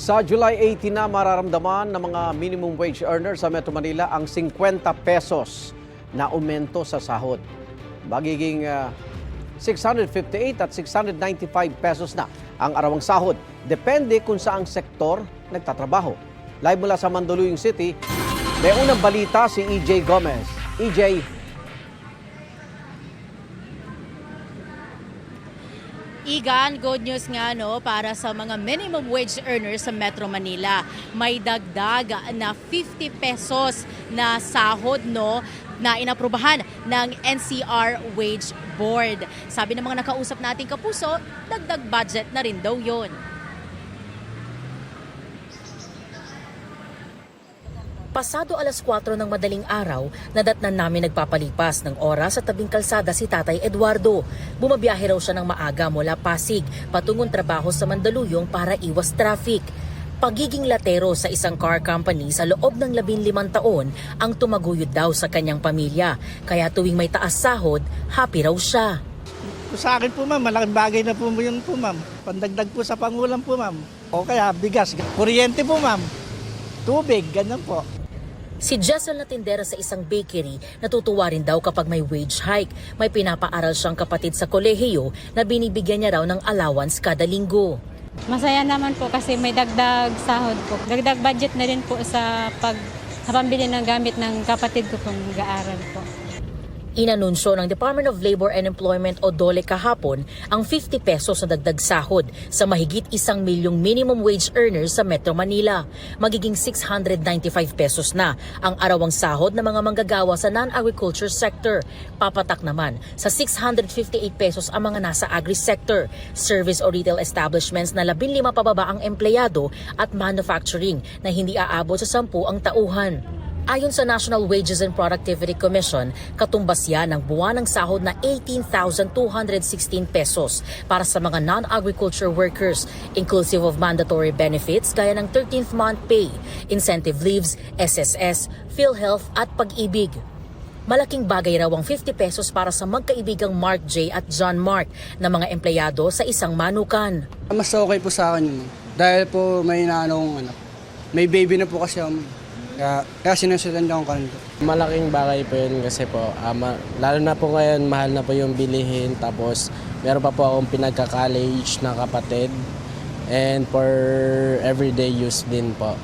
Sa July 18 na mararamdaman ng mga minimum wage earners sa Metro Manila ang 50 pesos na aumento sa sahod. Magiging 658 at 695 pesos na ang arawang sahod. Depende kung saang sektor nagtatrabaho. Live mula sa Mandaluyong City, may unang balita si EJ Gomez. EJ. Igan, good news nga no para sa mga minimum wage earners sa Metro Manila. May dagdag na 50 pesos na sahod no na inaprubahan ng NCR Wage Board. Sabi ng mga nakausap nating kapuso, dagdag budget na rin daw yun. Pasado alas 4 ng madaling araw, nadatnan namin nagpapalipas ng oras sa tabing kalsada si Tatay Eduardo. Bumabiyahe raw siya ng maaga mula Pasig, patungong trabaho sa Mandaluyong para iwas traffic. Pagiging latero sa isang car company sa loob ng 15 taon ang tumaguyod daw sa kanyang pamilya. Kaya tuwing may taas sahod, happy raw siya. Sa akin po ma'am, malaking bagay na po yun po ma'am. Pandagdag po sa pangulam po ma'am. O kaya bigas, kuryente po ma'am. Tubig, ganun po. Si Jessel na tindera sa isang bakery, natutuwa rin daw kapag may wage hike. May pinapaaral siyang kapatid sa kolehiyo na binibigyan niya raw ng allowance kada linggo. Masaya naman po kasi may dagdag sahod po. Dagdag budget na rin po sa pambili ng gamit ng kapatid ko kung mag-aaral po. Inanunsyo ng Department of Labor and Employment o DOLE kahapon ang 50 pesos na dagdag sahod sa mahigit 1 milyong minimum wage earners sa Metro Manila. Magiging 695 pesos na ang arawang sahod ng mga manggagawa sa non-agriculture sector. Papatak naman sa 658 pesos ang mga nasa agri-sector, service o retail establishments na 15 pababa ang empleyado at manufacturing na hindi aabot sa 10 ang tauhan. Ayon sa National Wages and Productivity Commission, katumbas yan ng buwan ng sahod na 18,216 pesos para sa mga non-agriculture workers, inclusive of mandatory benefits gaya ng 13th month pay, incentive leaves, SSS, PhilHealth at pag-ibig. Malaking bagay raw ang 50 pesos para sa magkaibigang Mark J. at John Mark na mga empleyado sa isang manukan. Mas okay po sa akin yun. Dahil po may may baby na po kasi kaya sinusundan ko kanito. Malaking bagay po yun kasi po, lalo na po ngayon, mahal na po yung bilihin. Tapos meron pa po akong pinagka-college na kapatid. And for everyday use din po.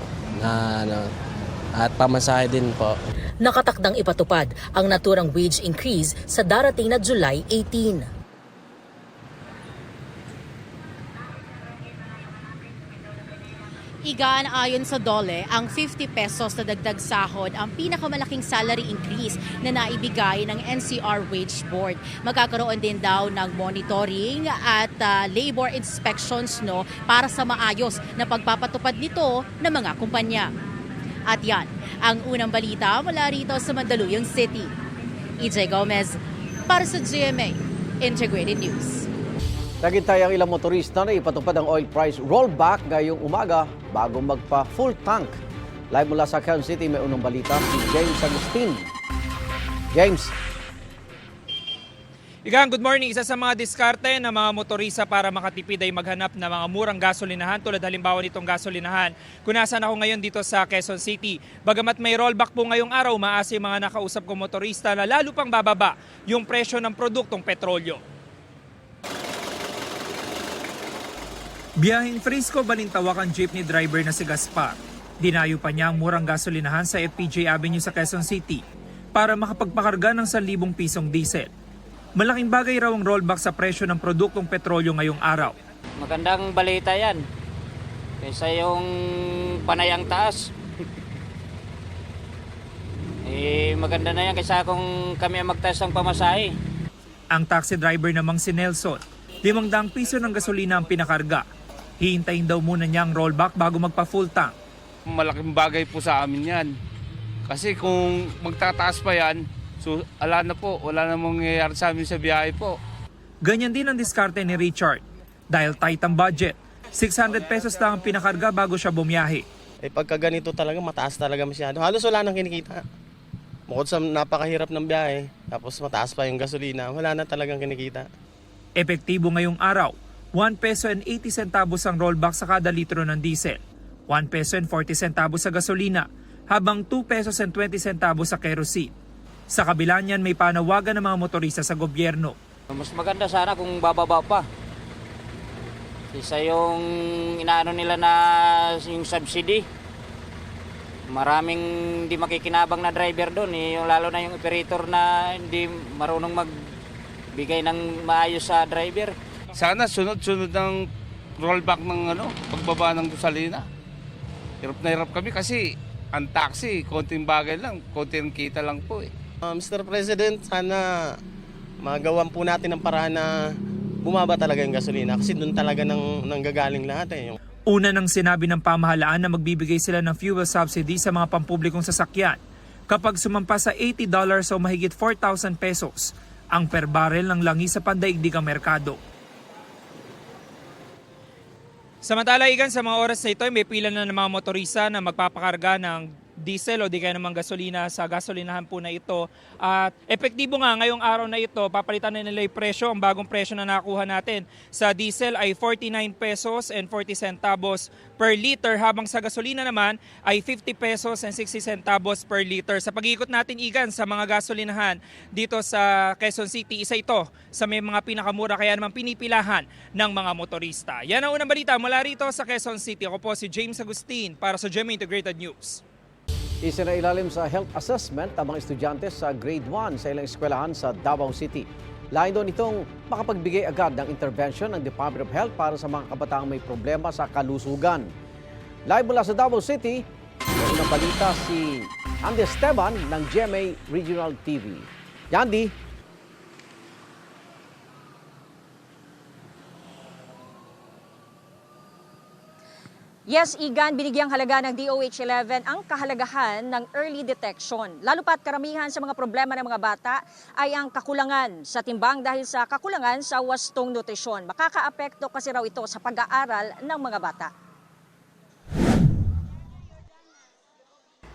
At pamasahe din po. Nakatakdang ipatupad ang naturang wage increase sa darating na July 18. Igan, ayon sa DOLE, ang 50 pesos na dagdag sahod ang pinakamalaking salary increase na naibigay ng NCR Wage Board. Magkakaroon din daw ng monitoring at labor inspections para sa maayos na pagpapatupad nito ng mga kumpanya. At yan, ang unang balita mula rito sa Mandaluyong City. EJ Gomez para sa GMA Integrated News. Naghintay ang ilang motorista na ipatupad ang oil price rollback ngayong umaga bago magpa-full tank. Live mula sa Quezon City, may unang balita si James Agustin. James. Igang, good morning. Isa sa mga diskarte ng mga motorista para makatipid ay maghanap ng mga murang gasolinahan tulad halimbawa nitong gasolinahan. Kung nasaan ako ngayon dito sa Quezon City. Bagamat may rollback po ngayong araw, maasa yung mga nakausap kong motorista na lalo pang bababa yung presyo ng produktong petrolyo. Biyaheng Frisco, Balintawak ang jeepney driver na si Gaspar. Dinayo pa niya ang murang gasolinahan sa FPJ Avenue sa Quezon City para makapagpakarga ng 1,000 pisong diesel. Malaking bagay raw ang rollback sa presyo ng produktong petrolyo ngayong araw. Magandang balita yan. Kaysa yung panayang taas. Maganda na yan kaysa kung kami ang magtaas ng pamasahe. Ang taxi driver namang si Nelson, 500 piso ng gasolina ang pinakarga. Hihintayin daw muna niya ang rollback bago magpa-full tank. Malaking bagay po sa amin yan. Kasi kung magtataas pa yan, so wala na mangyayari sa amin sa biyahe po. Ganyan din ang diskarte ni Richard. Dahil tight ang budget, 600 pesos lang ang pinakarga bago siya bumiyahe. Pagka ganito talaga, mataas talaga masyado. Halos wala nang kinikita. Bukod sa napakahirap ng biyahe, tapos mataas pa yung gasolina, wala na talagang kinikita. Epektibo ngayong araw, 1 peso and 80 centavos ang rollback sa kada litro ng diesel. 1 peso and 40 centavos sa gasolina, habang 2 pesos and 20 centavos sa kerosene. Sa kabila niyan, may panawagan ng mga motorista sa gobyerno. Mas maganda sana kung bababa pa. Isa yung inaano nila na yung subsidy. Maraming hindi makikinabang na driver doon, yung lalo na yung operator na hindi marunong magbigay ng maayos sa driver. Sana sunod-sunod ng rollback ng pagbaba ng gasolina. Hirap na hirap kami kasi ang taxi, konting bagay lang, konting kita lang po eh. Mr. President, sana magawan po natin ng paraan na bumaba talaga yung gasolina kasi doon talaga nanggagaling lahat eh. Una nang sinabi ng pamahalaan na magbibigay sila ng fuel subsidy sa mga pampublikong sasakyan kapag sumampa sa $80 o mahigit 4,000 pesos ang per barrel ng langis sa pandaigdigang merkado. Samantala, Igan, sa mga oras na ito, may pila na ng mga motorista na magpapakarga ng diesel o di kaya naman gasolina sa gasolinahan po na ito. At epektibo nga ngayong araw na ito, papalitan na nila yung presyo. Ang bagong presyo na nakuha natin sa diesel ay 49 pesos and 40 centavos per liter, habang sa gasolina naman ay 50 pesos and 60 centavos per liter. Sa pag-iikot natin, Igan, sa mga gasolinahan dito sa Quezon City, isa ito sa may mga pinakamura kaya naman pinipilahan ng mga motorista. Yan ang unang balita mula rito sa Quezon City. Ako po si James Agustin para sa GMA Integrated News. Isinailalim sa health assessment ang mga estudyante sa grade 1 sa ilang eskwelahan sa Davao City. Lain doon itong makapagbigay agad ng intervention ng Department of Health para sa mga kabataang may problema sa kalusugan. Live mula sa Davao City, may unang balita si Andy Esteban ng GMA Regional TV. Yandy. Yes, Igan, binigyang halaga ng DOH-11 ang kahalagahan ng early detection. Lalo pat karamihan sa mga problema ng mga bata ay ang kakulangan sa timbang dahil sa kakulangan sa wastong nutrisyon. Makakaapekto kasi raw ito sa pag-aaral ng mga bata.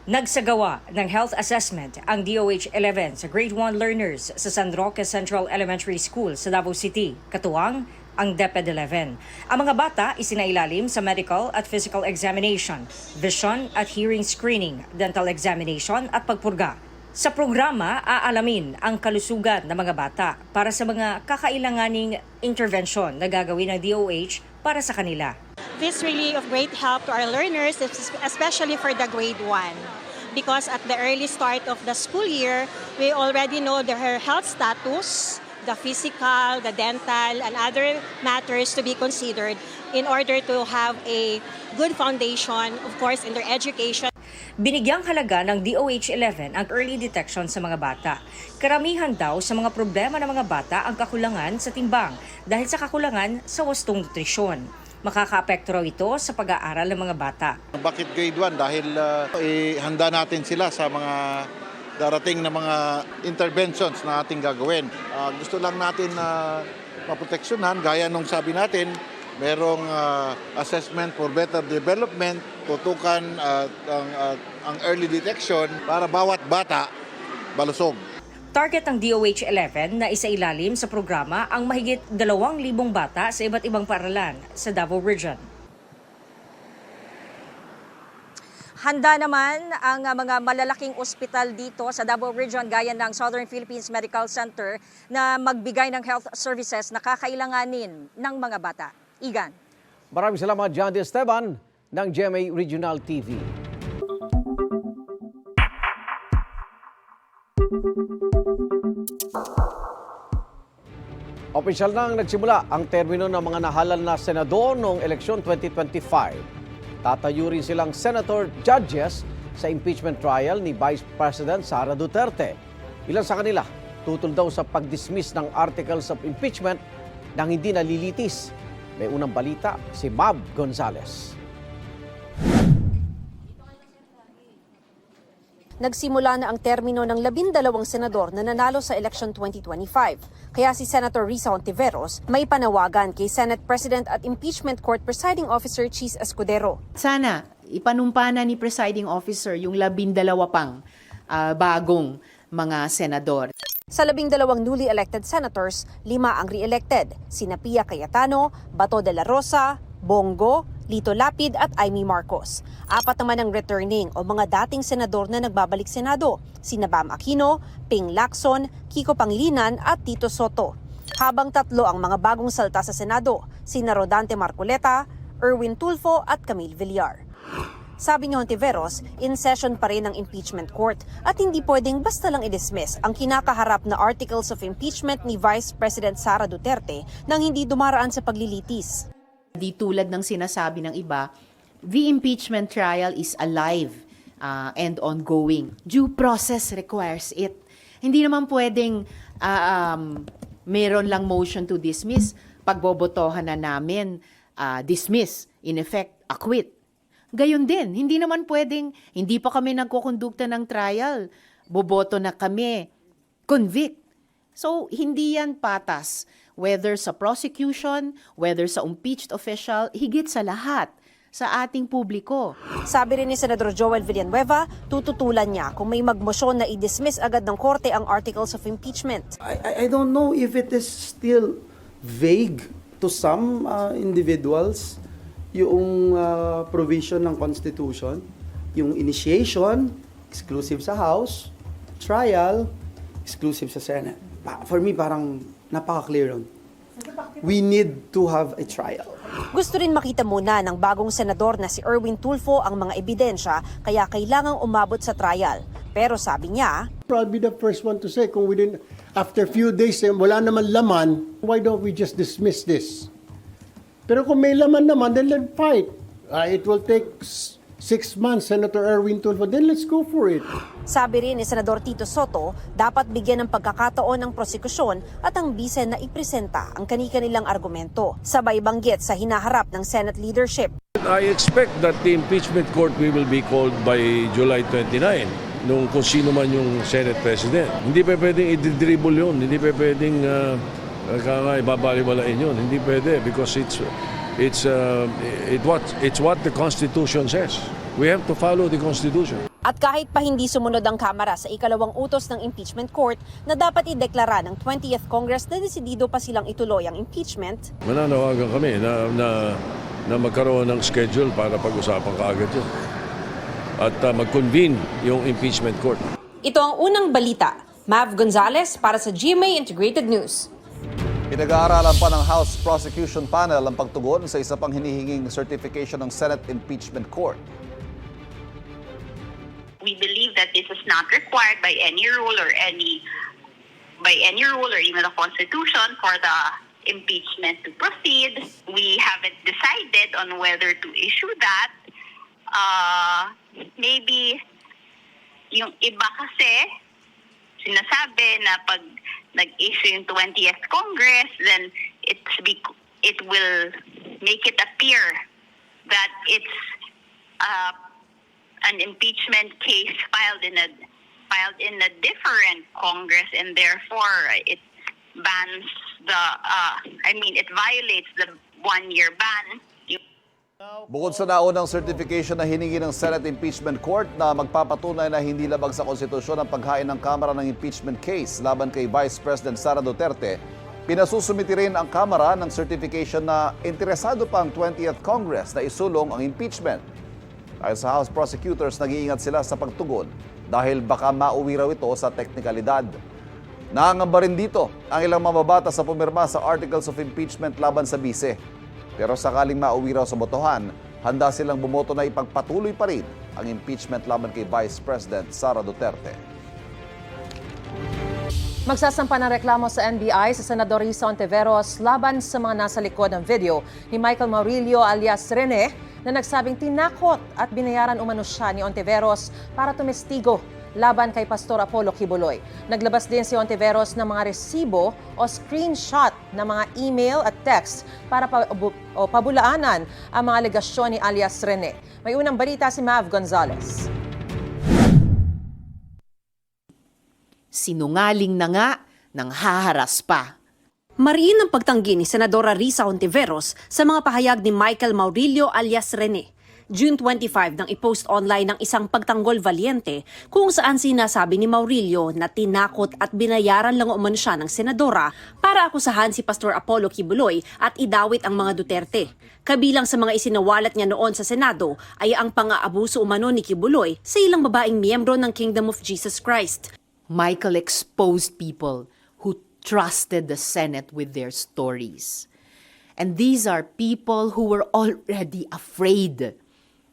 Nagsagawa ng health assessment ang DOH-11 sa grade 1 learners sa San Roque Central Elementary School sa Davao City, katuwang ang DepEd-11. Ang mga bata isinailalim sa medical at physical examination, vision at hearing screening, dental examination at pagpurga. Sa programa, aalamin ang kalusugan ng mga bata para sa mga kakailanganing intervention na gagawin ng DOH para sa kanila. This really of great help to our learners, especially for the grade 1. Because at the early start of the school year, we already know their health status, the physical, the dental, and other matters to be considered in order to have a good foundation, of course, in their education. Binigyang halaga ng DOH-11 ang early detection sa mga bata. Karamihan daw sa mga problema ng mga bata ang kakulangan sa timbang dahil sa kakulangan sa wastong nutrisyon. Makakaapekto raw ito sa pag-aaral ng mga bata. Bakit grade 1? Dahil handa natin sila sa mga darating na mga interventions na ating gagawin. Gusto lang natin na maproteksyonan, gaya nung sabi natin, merong assessment for better development, tutukan ang early detection para bawat bata balusog. Target ng DOH-11 na isailalim sa programa ang mahigit 2,000 bata sa iba't ibang paaralan sa Davao Region. Handa naman ang mga malalaking ospital dito sa Davao Region gaya ng Southern Philippines Medical Center na magbigay ng health services na kakailanganin ng mga bata. Igan. Maraming salamat, Jandy Esteban ng GMA Regional TV. Opisyal nang nagsimula ang termino ng mga nahalal na senador noong eleksyon 2025. Tatayo rin silang senator judges sa impeachment trial ni Vice President Sara Duterte. Ilan sa kanila tutol daw sa pag-dismiss ng articles of impeachment nang hindi nalilitis. May unang balita si Mab Gonzales. Nagsimula na ang termino ng 12 senador na nanalo sa election 2025. Kaya si Senator Risa Hontiveros may panawagan kay Senate President at Impeachment Court Presiding Officer Cheese Escudero. Sana ipanumpa na ni Presiding Officer yung 12 pang bagong mga senador. Sa 12 newly elected senators, 5 ang re-elected, sina Pia Cayetano, Bato de la Rosa, Bongo, Lito Lapid at Amy Marcos. 4 naman ang returning o mga dating senador na nagbabalik Senado, sina Bam Aquino, Ping Lacson, Kiko Pangilinan at Tito Soto. Habang 3 ang mga bagong salta sa Senado, sina Rodante Marcoleta, Erwin Tulfo at Camille Villar. Sabi ni Hontiveros, in session pa rin ang impeachment court at hindi pwedeng basta lang i-dismiss ang kinakaharap na articles of impeachment ni Vice President Sara Duterte nang hindi dumaraan sa paglilitis. Di tulad ng sinasabi ng iba, the impeachment trial is alive and ongoing. Due process requires it. Hindi naman pwedeng meron lang motion to dismiss, pagbobotohan na namin, dismiss, in effect, acquit. Gayon din, hindi naman pwedeng, hindi pa kami nagkukondukta ng trial, boboto na kami, convict. So, hindi yan patas, whether sa prosecution, whether sa impeached official, higit sa lahat, sa ating publiko. Sabi rin ni Senador Joel Villanueva, tututulan niya kung may magmosyon na i-dismiss agad ng korte ang articles of impeachment. I don't know if it is still vague to some individuals, yung provision ng Constitution, yung initiation, exclusive sa House, trial, exclusive sa Senate. For me, parang napaka-clear yun. We need to have a trial. Gusto rin makita muna ng bagong senador na si Erwin Tulfo ang mga ebidensya kaya kailangang umabot sa trial. Pero sabi niya, I'll be the first one to say, kung after few days, wala naman laman, why don't we just dismiss this? Pero kung may laman naman, then let's fight. It will take 6 months, Senator Erwin Tulfo, then let's go for it. Sabi rin ni Senador Tito Soto, dapat bigyan ng pagkakataon ng prosekusyon at ang bise na ipresenta ang kani-kanilang argumento. Sabay banggit sa hinaharap ng Senate leadership. I expect that the impeachment court will be called by July 29 nung kung sino man yung Senate President. Hindi pa pwedeng i-dribble yun, hindi pa pwedeng ibabaliwalain yun. Hindi pwede because it's what the Constitution says. We have to follow the Constitution. At kahit pa hindi sumunod ang Kamara sa ikalawang utos ng impeachment court na dapat ideklara ng 20th Congress na desidido pa silang ituloy ang impeachment, Mananawagan kami na magkaroon ng schedule para pag-usapan kaagad yun. At mag-convene yung impeachment court. ito ang unang balita. Mav Gonzalez para sa GMA Integrated News. Pinag-aaralan pa ng House Prosecution Panel ang pagtugon sa isa pang hinihinging certification ng Senate Impeachment Court. We believe that this is not required by any rule or even the Constitution for the impeachment to proceed. We haven't decided on whether to issue that. Maybe yung iba kasi sinasabi na pag nag-issue yung 20th Congress, then it will make it appear that it's an impeachment case filed in a different Congress, and therefore it bans it violates the 1-year ban. Bukod sa naunang certification na hiningi ng Senate Impeachment Court na magpapatunay na hindi labag sa konstitusyon ang paghain ng Kamara ng impeachment case laban kay Vice President Sara Duterte, pinasusumiti rin ang Kamara ng certification na interesado pa ang 20th Congress na isulong ang impeachment. Ayon sa House prosecutors, nag-iingat sila sa pagtugon dahil baka mauwi raw ito sa teknikalidad. Nangangamba rin dito ang ilang mamabata sa pumirma sa Articles of Impeachment laban sa bise. Pero sakaling mauwi raw sa botohan, handa silang bumoto na ipagpatuloy pa rin ang impeachment laban kay Vice President Sara Duterte. Magsasampa ng reklamo sa NBI sa Senador Risa Hontiveros laban sa mga nasa likod ng video ni Michael Maurilio alias Rene na nagsabing tinakot at binayaran umano siya ni Hontiveros para tumestigo laban kay Pastor Apollo Kibuloy. Naglabas din si Hontiveros ng mga resibo o screenshot ng mga email at text para pabulaanan ang mga alegasyon ni alias Rene. May unang balita si Mav Gonzalez. Sinungaling na nga, nang haharas pa. Mariin ang pagtanggi ni Senadora Risa Hontiveros sa mga pahayag ni Michael Maurilio alias Rene. June 25 nang ipost online ng isang pagtanggol valiente kung saan sinasabi ni Maurilio na tinakot at binayaran lang umano siya ng senadora para akusahan si Pastor Apollo Kibuloy at idawit ang mga Duterte. Kabilang sa mga isinawalat niya noon sa Senado ay ang pang-aabuso umano ni Kibuloy sa ilang babaeng miyembro ng Kingdom of Jesus Christ. Michael exposed people who trusted the Senate with their stories. And these are people who were already afraid.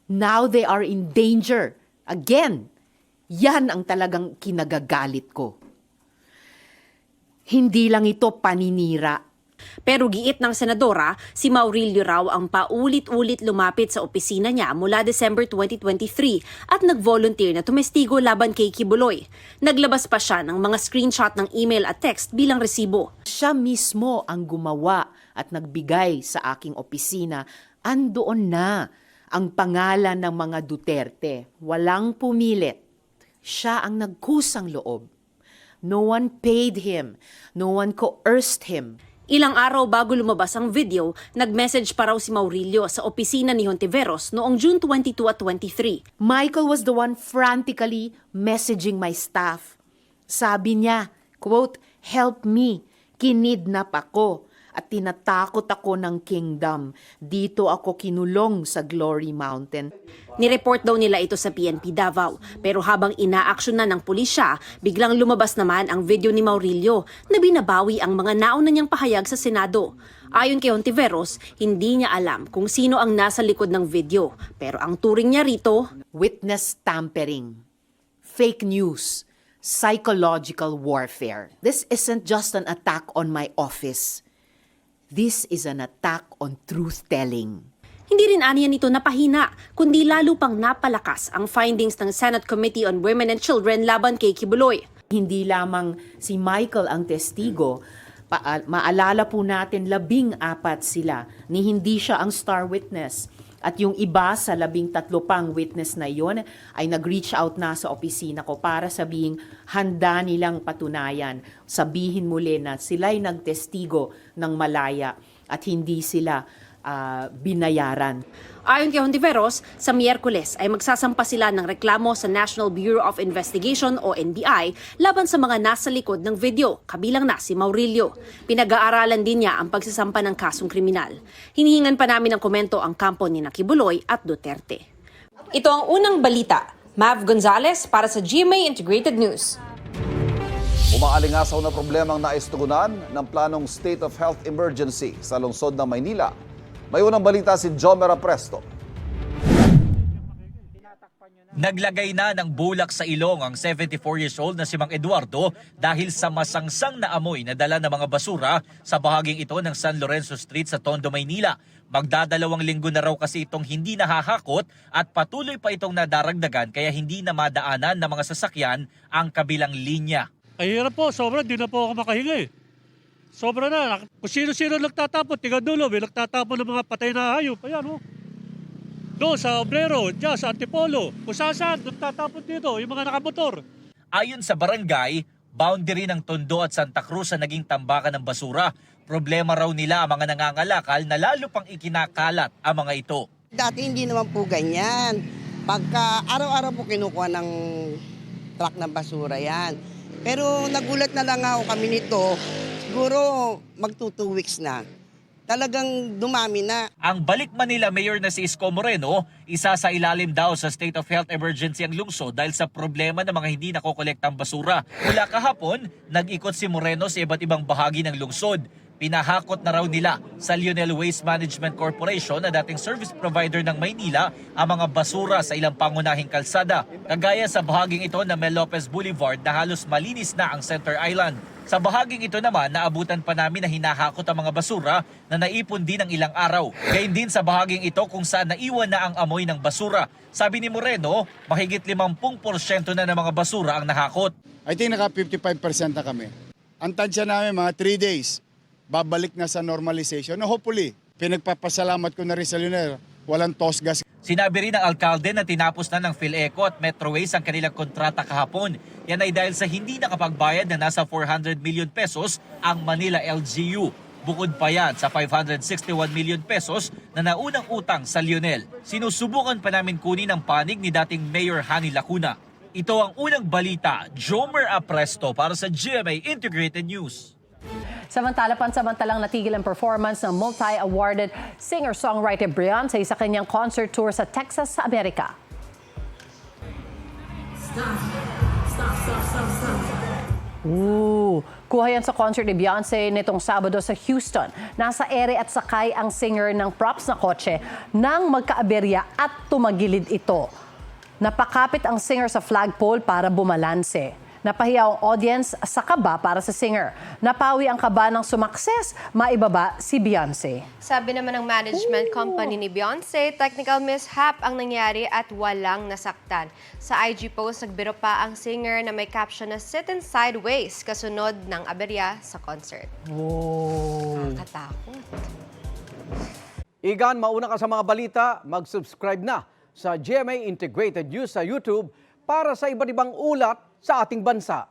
Now they are in danger. Again, yan ang talagang kinagagalit ko. Hindi lang ito paninira. Pero giit ng senadora, si Maurilio raw ang paulit-ulit lumapit sa opisina niya mula December 2023 at nag-volunteer na tumestigo laban kay Kibuloy. Naglabas pa siya ng mga screenshot ng email at text bilang resibo. Siya mismo ang gumawa at nagbigay sa aking opisina. Andoon na ang pangalan ng mga Duterte. Walang pumilit. Siya ang nagkusang loob. No one paid him. No one coerced him. Ilang araw bago lumabas ang video, nag-message pa raw si Maurilio sa opisina ni Hontiveros noong June 22 at 23. Michael was the one frantically messaging my staff. Sabi niya, quote, "Help me, kinidnap ako at tinatakot ako ng kingdom. Dito ako kinulong sa Glory Mountain." Nireport daw nila ito sa PNP Davao. Pero habang inaaksyon na ng pulisya, biglang lumabas naman ang video ni Maurilio na binabawi ang mga nauna niyang pahayag sa Senado. Ayon kay Hontiveros, hindi niya alam kung sino ang nasa likod ng video. Pero ang turing niya rito, witness tampering, fake news, psychological warfare. This isn't just an attack on my office. This is an attack on truth-telling. Hindi rin aniya nito napahina, kundi lalo pang napalakas ang findings ng Senate Committee on Women and Children laban kay Kibuloy. Hindi lamang si Michael ang testigo, maalala po natin 14 sila ni hindi siya ang star witness. At yung iba sa 13 pang witness na yon ay nag-reach out na sa opisina ko para sabihing handa nilang patunayan. Sabihin muli na sila'y nagtestigo ng malaya at hindi sila binayaran. Ayon kay Hontiveros, sa Miyerkules ay magsasampa sila ng reklamo sa National Bureau of Investigation o NBI laban sa mga nasa likod ng video, kabilang na si Maurilio. Pinag-aaralan din niya ang pagsasampa ng kasong kriminal. Hinihingan pa namin ng komento ang kampo ni Kibuloy at Duterte. Ito ang unang balita. Mav Gonzalez para sa GMA Integrated News. Umaalingasaw na problemang naistugunan ng planong State of Health Emergency sa lungsod ng Maynila. May unang balita si Jomera Presto. Naglagay na ng bulak sa ilong ang 74 years old na si Mang Eduardo dahil sa masangsang na amoy na dala ng mga basura sa bahaging ito ng San Lorenzo Street sa Tondo, Maynila. Magdadalawang linggo na raw kasi itong hindi nahahakot at patuloy pa itong nadaragdagan kaya hindi na madaanan ng mga sasakyan ang kabilang linya. Ay hirap po, sobra, di na po ako makahinga eh. Sobra na, kung sino-sino nagtatapon, tiga dulo, may nagtatapon ng mga patay na hayop. Ayan o. Doon sa Obrero, dyan sa Antipolo, kung saan nagtatapon dito, yung mga nakamotor. Ayon sa barangay, boundary ng Tondo at Santa Cruz sa naging tambakan ng basura. Problema raw nila ang mga nangangalakal na lalo pang ikinakalat ang mga ito. Dati hindi naman po ganyan. Pagka araw-araw po kinukuha ng truck ng basura yan. Pero nagulat na lang ako kami nito, siguro magto 2 weeks na. Talagang dumami na. Ang Balik Manila Mayor na si Isko Moreno, isa sa ilalim daw sa state of health emergency ang lungsod dahil sa problema ng mga hindi nakokolektang basura. Mula kahapon, nag-ikot si Moreno sa iba't ibang bahagi ng lungsod. Pinahakot na raw nila sa Lionel Waste Management Corporation na dating service provider ng Maynila ang mga basura sa ilang pangunahing kalsada. Kagaya sa bahaging ito na Mel Lopez Boulevard na halos malinis na ang Center Island. Sa bahaging ito naman, naabutan pa namin na hinahakot ang mga basura na naipon din ng ilang araw. Gayun din sa bahaging ito kung saan naiwan na ang amoy ng basura. Sabi ni Moreno, mahigit 50% na ng mga basura ang nahakot. I think naka 55% na kami. Ang tansya namin mga 3 days. Babalik na sa normalization. No, hopefully, pinagpapasalamat ko na rin sa Lionel, walang toss gas. Sinabi rin ng alkalde na tinapos na ng PhilEco at Metroways ang kanilang kontrata kahapon. Yan ay dahil sa hindi nakapagbayad na nasa 400 million pesos ang Manila LGU. Bukod pa yan sa 561 million pesos na naunang utang sa Lionel. Sinusubukan pa namin kunin ang panig ni dating Mayor Hani Lacuna. Ito ang unang balita, Jomer Apresto para sa GMA Integrated News. Pansamantalang natigil ang performance ng multi-awarded singer-songwriter Beyonce sa kanyang concert tour sa Texas sa Amerika. Kuha yan sa concert ni Beyonce nitong Sabado sa Houston. Nasa ere at sakay ang singer ng props na kotse nang magkaaberya at tumagilid ito. Napakapit ang singer sa flagpole para bumalanse. Napahiya ang audience sa kaba para sa singer. Napawi ang kaba ng sumakses, maibaba si Beyonce. Sabi naman ng management company ni Beyonce, technical mishap ang nangyari at walang nasaktan. Sa IG post, nagbiro pa ang singer na may caption na sitting sideways kasunod ng aberya sa concert. Nakakatakot. Igan, mauna ka sa mga balita, mag-subscribe na sa GMA Integrated News sa YouTube para sa iba't ibang ulat sa ating bansa.